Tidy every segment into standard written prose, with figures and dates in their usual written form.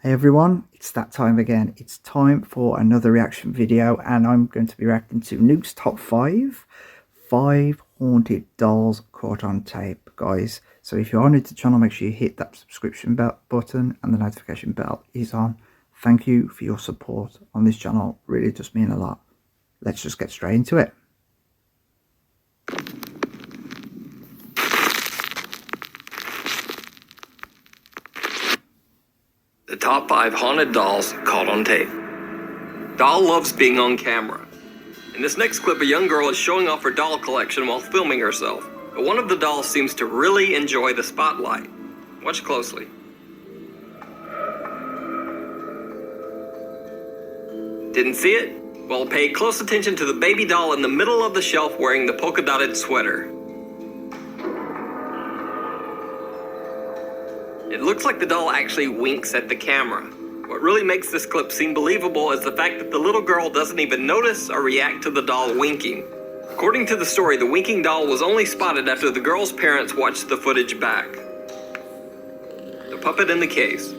Hey everyone, it's that time again. It's time for another reaction video, and I'm going to be reacting to Nuke's top 5 haunted dolls caught on tape, guys. So if you're new to the channel, make sure you hit that subscription button and the notification bell is on. Thank you for your support on this channel, really does mean a lot. Let's just get straight into it. The top 5 haunted dolls caught on tape. Doll loves being on camera. In this next clip, a young girl is showing off her doll collection while filming herself, but one of the dolls seems to really enjoy the spotlight. Watch closely. Didn't see it? Well, pay close attention to the baby doll in the middle of the shelf wearing the polka-dotted sweater. It looks like the doll actually winks at the camera. What really makes this clip seem believable is the fact that the little girl doesn't even notice or react to the doll winking. According to the story, the winking doll was only spotted after the girl's parents watched the footage back. The puppet in the case.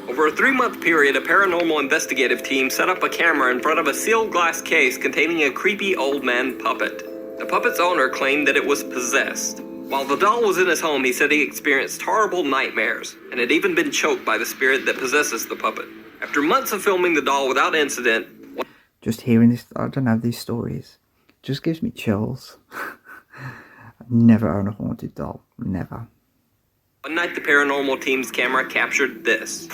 Over a 3-month period, a paranormal investigative team set up a camera in front of a sealed glass case containing a creepy old man puppet. The puppet's owner claimed that it was possessed. While the doll was in his home, he said he experienced horrible nightmares and had even been choked by the spirit that possesses the puppet. After months of filming the doll without incident... Just hearing this, I don't know, these stories just gives me chills. I've never owned a haunted doll, never. One night the paranormal team's camera captured this.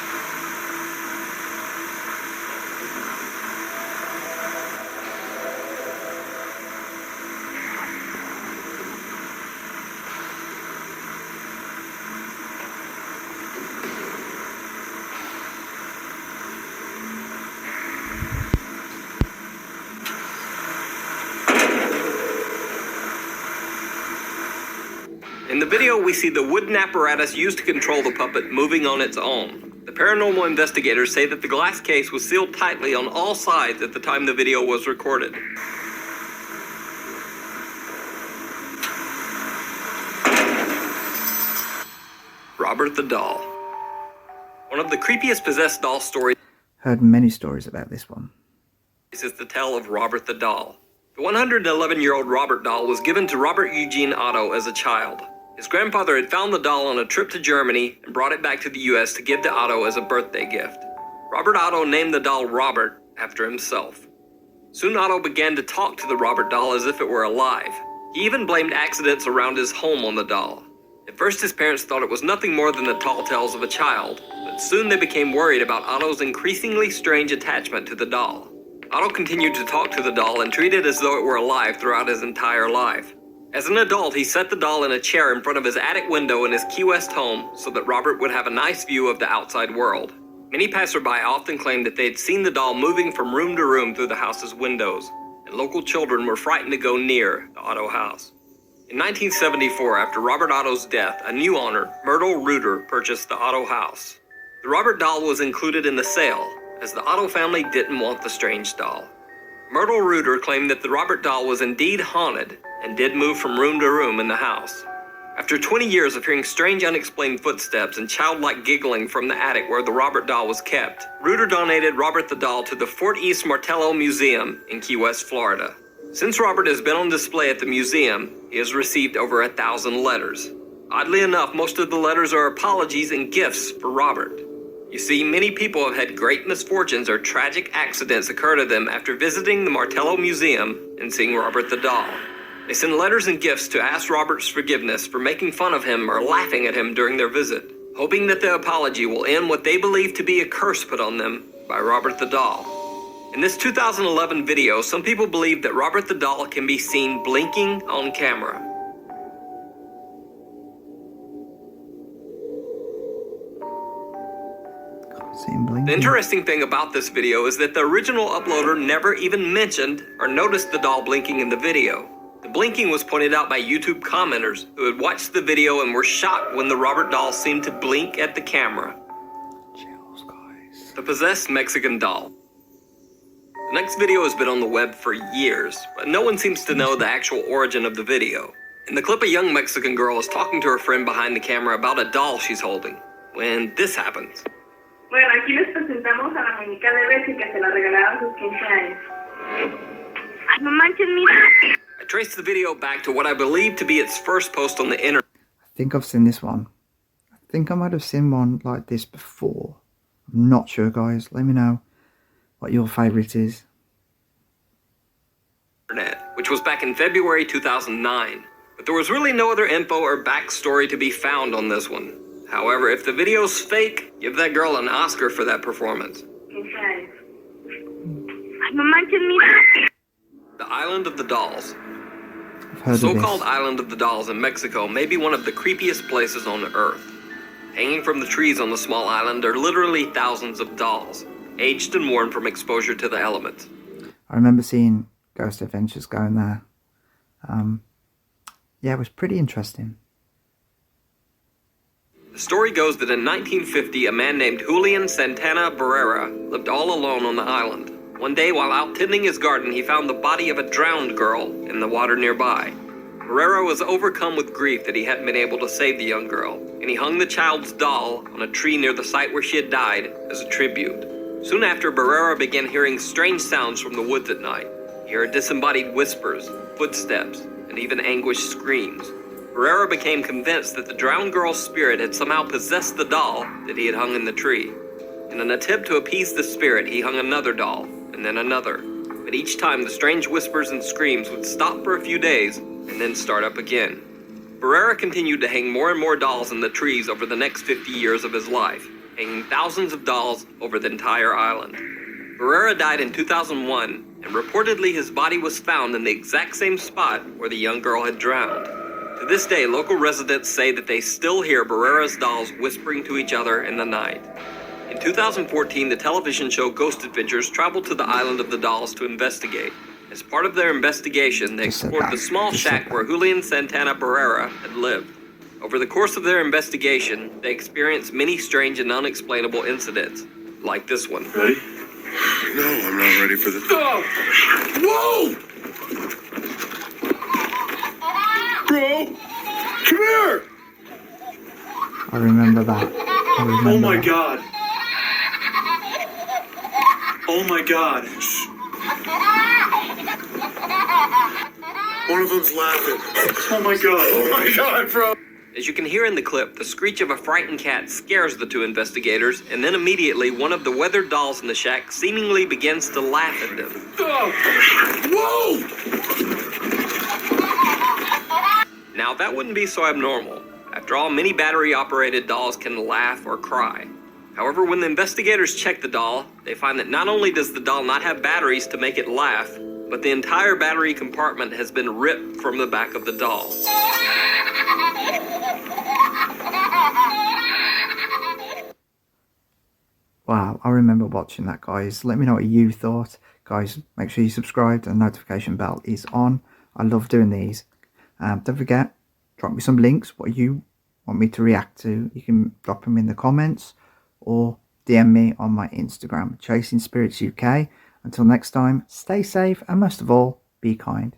In the video, we see the wooden apparatus used to control the puppet moving on its own. The paranormal investigators say that the glass case was sealed tightly on all sides at the time the video was recorded. Robert the Doll. One of the creepiest possessed doll stories Heard many stories about this one. is the tale of Robert the Doll. The 111-year-old Robert doll was given to Robert Eugene Otto as a child. His grandfather had found the doll on a trip to Germany and brought it back to the U.S. to give to Otto as a birthday gift. Robert Otto named the doll Robert after himself. Soon Otto began to talk to the Robert doll as if it were alive. He even blamed accidents around his home on the doll. At first his parents thought it was nothing more than the tall tales of a child, but soon they became worried about Otto's increasingly strange attachment to the doll. Otto continued to talk to the doll and treat it as though it were alive throughout his entire life. As an adult, he set the doll in a chair in front of his attic window in his Key West home so that Robert would have a nice view of the outside world. Many passerby often claimed that they had seen the doll moving from room to room through the house's windows, and local children were frightened to go near the Otto house. In 1974, after Robert Otto's death, a new owner, Myrtle Reuter, purchased the Otto house. The Robert doll was included in the sale, as the Otto family didn't want the strange doll. Myrtle Reuter claimed that the Robert doll was indeed haunted and did move from room to room in the house. After 20 years of hearing strange unexplained footsteps and childlike giggling from the attic where the Robert doll was kept, Reuter donated Robert the doll to the Fort East Martello Museum in Key West, Florida. Since Robert has been on display at the museum, he has received over 1,000 letters. Oddly enough, most of the letters are apologies and gifts for Robert. You see, many people have had great misfortunes or tragic accidents occur to them after visiting the Martello Museum and seeing Robert the doll. They send letters and gifts to ask Robert's forgiveness for making fun of him or laughing at him during their visit, hoping that the apology will end what they believe to be a curse put on them by Robert the doll. In this 2011 video, some people believe that Robert the doll can be seen blinking on camera. The interesting thing about this video is that the original uploader never even mentioned or noticed the doll blinking in the video. The blinking was pointed out by YouTube commenters who had watched the video and were shocked when the Robert doll seemed to blink at the camera. Chills, guys. The possessed Mexican doll. The next video has been on the web for years, but no one seems to know the actual origin of the video. In the clip, a young Mexican girl is talking to her friend behind the camera about a doll she's holding, when this happens. Bueno, aquí les presentamos a la muñeca de Bessie que se la regalaron a sus 15 años. Ay, no manches, mira. I traced the video back to what I believe to be its first post on the internet. I think I've seen this one. I think I might have seen one like this before. I'm not sure, guys. Let me know what your favourite is. Which was back in February 2009. But there was really no other info or backstory to be found on this one. However, if the video's fake, give that girl an Oscar for that performance. 15 años. Ay, no manches, mira. The Island of the Dolls. I've The heard of so-called this. Island of the Dolls in Mexico may be one of the creepiest places on Earth. Hanging from the trees on the small island are literally thousands of dolls, aged and worn from exposure to the elements. I remember seeing Ghost Adventures going there. Yeah, it was pretty interesting. The story goes that in 1950, a man named Julian Santana Barrera lived all alone on the island. One day, while out tending his garden, he found the body of a drowned girl in the water nearby. Barrera was overcome with grief that he hadn't been able to save the young girl, and he hung the child's doll on a tree near the site where she had died as a tribute. Soon after, Barrera began hearing strange sounds from the woods at night. He heard disembodied whispers, footsteps, and even anguished screams. Barrera became convinced that the drowned girl's spirit had somehow possessed the doll that he had hung in the tree. In an attempt to appease the spirit, he hung another doll, and then another. But each time, the strange whispers and screams would stop for a few days, and then start up again. Barrera continued to hang more and more dolls in the trees over the next 50 years of his life, hanging thousands of dolls over the entire island. Barrera died in 2001, and reportedly his body was found in the exact same spot where the young girl had drowned. To this day, local residents say that they still hear Barrera's dolls whispering to each other in the night. In 2014, the television show Ghost Adventures traveled to the Island of the Dolls to investigate. As part of their investigation, they explored the small shack where Julian Santana Barrera had lived. Over the course of their investigation, they experienced many strange and unexplainable incidents, like this one. Ready? No, I'm not ready for this. Oh! Whoa! Bro! Come here! I remember that. I remember Oh my that. god. Oh my god. One of them's laughing. Oh my god. Oh my god, bro. As you can hear in the clip, the screech of a frightened cat scares the two investigators, and then immediately one of the weathered dolls in the shack seemingly begins to laugh at them. Whoa! Now, that wouldn't be so abnormal. After all, many battery-operated dolls can laugh or cry. However, when the investigators check the doll, they find that not only does the doll not have batteries to make it laugh, but the entire battery compartment has been ripped from the back of the doll. Wow, I remember watching that, guys. Let me know what you thought. Guys, make sure you subscribe and the notification bell is on. I love doing these. Don't forget, drop me some links, what you want me to react to. You can drop them in the comments or DM me on my Instagram, Chasing Spirits UK. Until next time, stay safe and most of all, be kind.